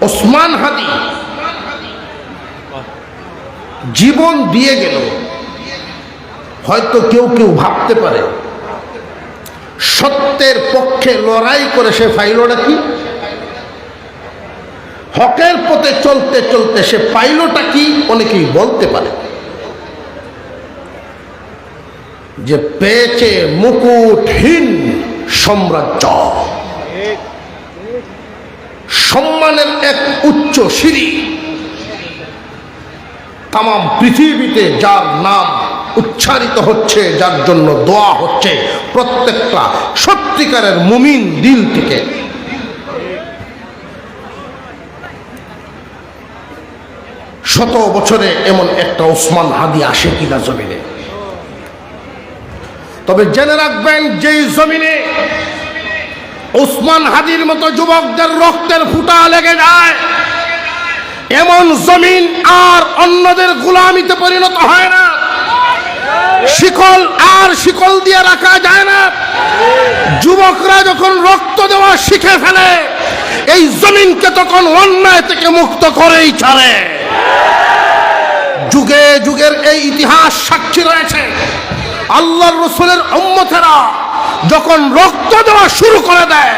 ওসমান হাদি জীবন দিয়ে গেল। হয়তো কেউ কেউ ভাবতে পারে সত্যের পক্ষে লড়াই করে সে পাইলটা কি, হকের পথে চলতে চলতে সে পাইলটা কি, অনেকেই বলতে পারে যে পেয়েছে মুকুটহীন সাম্রাজ্য, সম্মানের এক উচ্চ সিঁড়ি। তাম পৃথিবীতে যার নাম উচ্চারিত হচ্ছে, যার জন্য দোয়া হচ্ছে প্রত্যেকটা সত্যিকারের মুমিন দিল থেকে, শত বছরে এমন একটা ওসমান হাদি আসে কিনা জমিনে। তবে জেনে রাখবেন, যেই জমিনে ওসমান হাদির মতো যুবকদের রক্তের ফুটা লেগে যায়, এমন জমিন আর অন্যদের গোলামিতে পরিণত হয় না। শিকল আর শিকল দিয়ে রাখা যায় না। যুবকরা যখন রক্ত দেওয়া শিখে ফেলে, এই জমিনকে তখন অন্যায় থেকে মুক্ত করেই ছাড়ে। যুগে যুগের এই ইতিহাস সাক্ষী রয়েছে, আল্লাহর রাসূলের উম্মতেরা যখন রক্ত দেওয়া শুরু করে দেয়,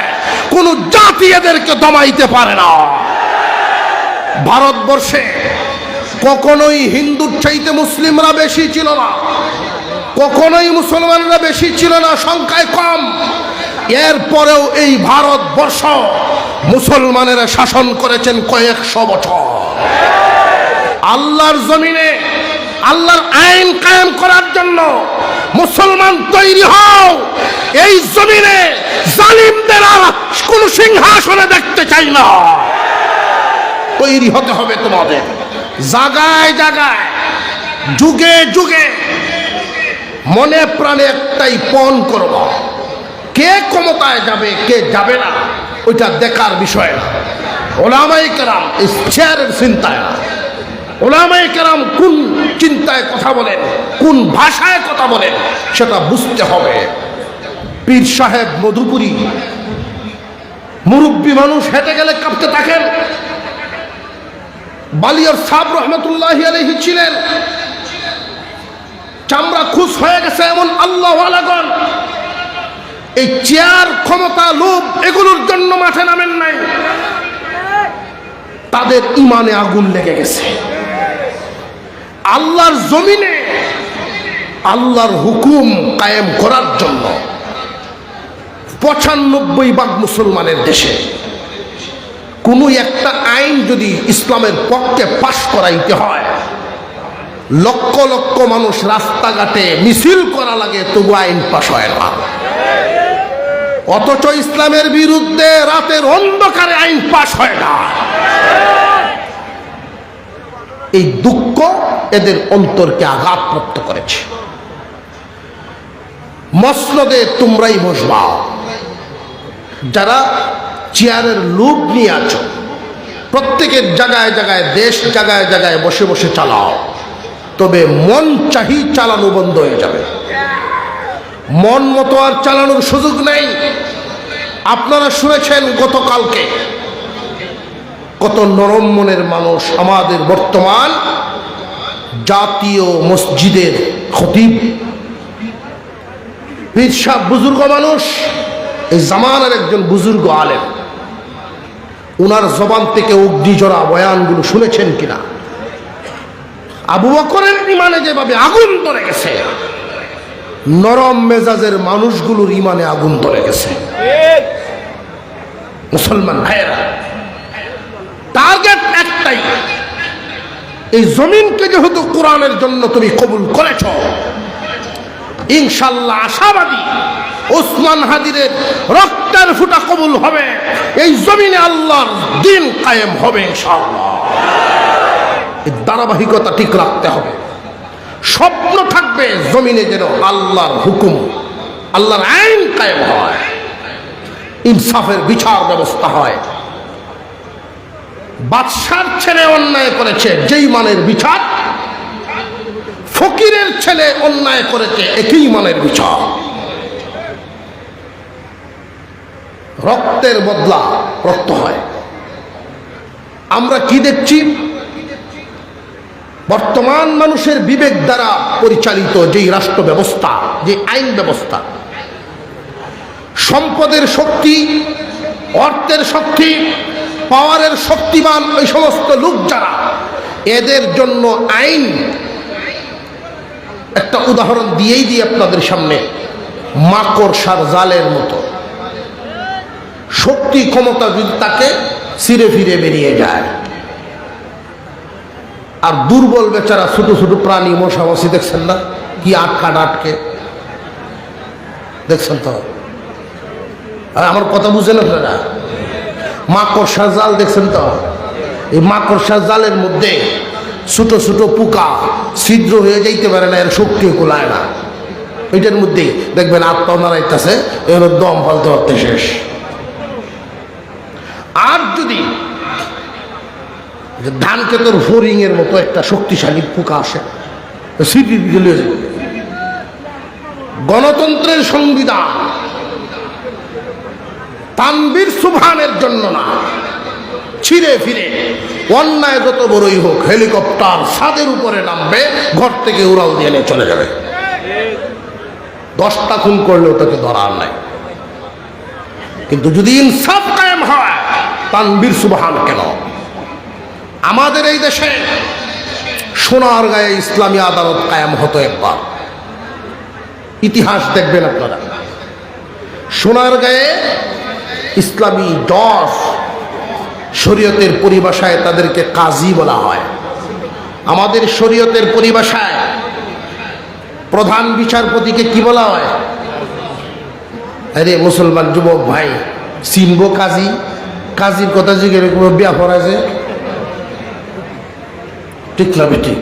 কোন জাতি এদেরকে দমাইতে পারে না। ভারতবর্ষে কখনোই হিন্দুর চাইতে মুসলিমরা বেশি ছিল না, কখনোই মুসলমানরা বেশি ছিল না, সংখ্যায় কম। এরপরেও এই ভারতবর্ষ মুসলমানেরা শাসন করেছেন কয়েকশো বছর। আল্লাহর জমিনে আল্লাহর আইন কায়েম করার জন্য মুসলমান তৈরি হও। এই জমিনে জালিমদের আর কোন সিংহাসনে দেখতে চাই না। তৈরি হতে হবে তোমাদের, জায়গায় জায়গায়, যুগে যুগে। মনে প্রাণে একটাই পণ করব, কে ক্ষমতায় যাবে কে যাবে না ওইটা দেখার বিষয় না। ওলামায়ে কেরাম এই চেয়ারের চিন্তায় না। ওলামায়ে কেরাম কোন চিন্তায় কথা বলেন, কোন ভাষায় কথা বলেন, সেটা বুঝতে হবে। পীর সাহেব মধুপুরী মুরব্বী মানুষ, হেঁটে গেলে কাঁপতে থাকেন। বালিয়ার সাহেব রহমতুল্লাহি আলাইহি ছিলেন, চামড়া খুশ হয়ে গেছে এমন আল্লাহওয়ালাগণ এই চেয়ার, ক্ষমতা, লোভ এগুলোর জন্য মাঠে নামেন নাই। তাদের ইমানে আগুন লেগে গেছে। আল্লাহর জমিনে আল্লাহর হুকুম কায়েম করার জন্য ৯৫% মুসলমানের দেশে কোন একটা আইন যদি ইসলামের পক্ষে পাশ করাইতে হয়, লক্ষ লক্ষ মানুষ রাস্তাঘাটে মিছিল করা লাগে, তবু আইন পাশ হয় না। অথচ ইসলামের বিরুদ্ধে রাতের অন্ধকারে আইন পাশ হয় না। এই দুঃখ এদের অন্তরকে আঘাতপ্রাপ্ত করেছে। মসনদে তোমরাই বসবা, যারা চেয়ারের লোভ নিয়ে আছো, প্রত্যেকের জায়গায় জায়গায়, দেশ জায়গায় জায়গায় বসে বসে চালাও। তবে মন চাহি চালানো বন্ধ হয়ে যাবে। মন মতো আর চালানোর সুযোগ নেই। আপনারা শুনেছেন গতকালকে কত নরম মনের মানুষ আমাদের বর্তমান জাতীয় মসজিদের খতিব, পীর সাহেব, বুজুর্গ মানুষ, এই জামানার একজন বুজুর্গ আলেম। উনার জবান থেকে অগ্নিজরা বয়ানগুলো শুনেছেন কিনা? আবু বকরের ইমানে যেভাবে আগুন ধরে গেছে, নরম মেজাজের মানুষগুলোর ইমানে আগুন ধরে গেছে। মুসলমান ভাইয়েরা, টার্গেট একটাই, এই জমিনকে যেহেতু কোরআনের জন্য তুমি কবুল করেছ, ইনশাআল্লাহ আশাবাদী ওসমান হাদির রক্তের ফুটা কবুল হবে। এই জমিনে আল্লাহর দ্বীন কায়েম হবে ইনশাআল্লাহ। এই ধারাবাহিকতা ঠিক রাখতে হবে। স্বপ্ন থাকবে জমিনে যেন আল্লাহর হুকুম, আল্লাহর আইন কায়েম হয়, ইনসাফের বিচার ব্যবস্থা হয়। বাদশার ছেলে অন্যায় করেছে, যেই মানের বিচার, ফকিরের ছেলে অন্যায় করেছে, একই মানের বিচার। রক্তের বদলা রক্ত হয়। আমরা কি দেখছি? বর্তমান মানুষের বিবেক দ্বারা পরিচালিত যেই রাষ্ট্র ব্যবস্থা, যে আইন ব্যবস্থা, সম্পদের শক্তি, অর্থের শক্তি, পাওয়ারের শক্তিমান ওই সমস্ত লোক যারা, এদের জন্য আইন একটা উদাহরণ দিয়েই দিই আপনাদের সামনে, মাকড়সার জালের মতো। শক্তি ক্ষমতা যদি তাকে ছিঁড়ে ফিরে বেরিয়ে যায়, আর দুর্বল বেচারা ছোট ছোট প্রাণী, মশা মাছি দেখছেন না কি আটকে দেখছেন তো? আমার কথা বুঝেন আপনারা? মাকড়সার জাল দেখছেন তো? এই মাকড়সার জালের মধ্যে ছোট ছোট পোকা ছিদ্র হয়ে যাইতে পারে না, এর শক্তি কোলায় না। এটার মধ্যেই দেখবেন আত্মা নাড়াইতেছে, এর দম ফেলতে হতে শেষ। আর যদি ধান ক্ষেতের ফরিং এর মতো একটা শক্তিশালী পোকা আসে, গণতন্ত্রের সংবিধান তানবীর সুবহানের জন্য না, ছিঁড়ে ফিরে অন্যায় যত বড়ই হোক হেলিকপ্টার ছাদের উপরে নামবে, ঘর থেকে উড়াল দিয়ে নিয়ে চলে যাবে। 10টা খুন করলেও তাকে ধরার নাই। কিন্তু যদি ইনসাফ কায়েম হয়, তানবীর সুবহান কেন? আমাদের এই দেশে সোনারগাঁয়ে ইসলামী আদালত কায়েম হতো একবার, ইতিহাস দেখবেন আপনারা। সোনারগাঁয়ে ইসলামী জজ, শরীয়তের পরিভাষায় তাদেরকে কাজী বলা হয়। আমাদের শরীয়তের পরিভাষায় প্রধান বিচারপতিকে কি বলা হয়? আরে মুসলমান যুবক ভাই, চিনবো কাজী? কাজীর কথা জিজ্ঞেস কোনো ব্যাপার আছে? ঠিক না বেটি?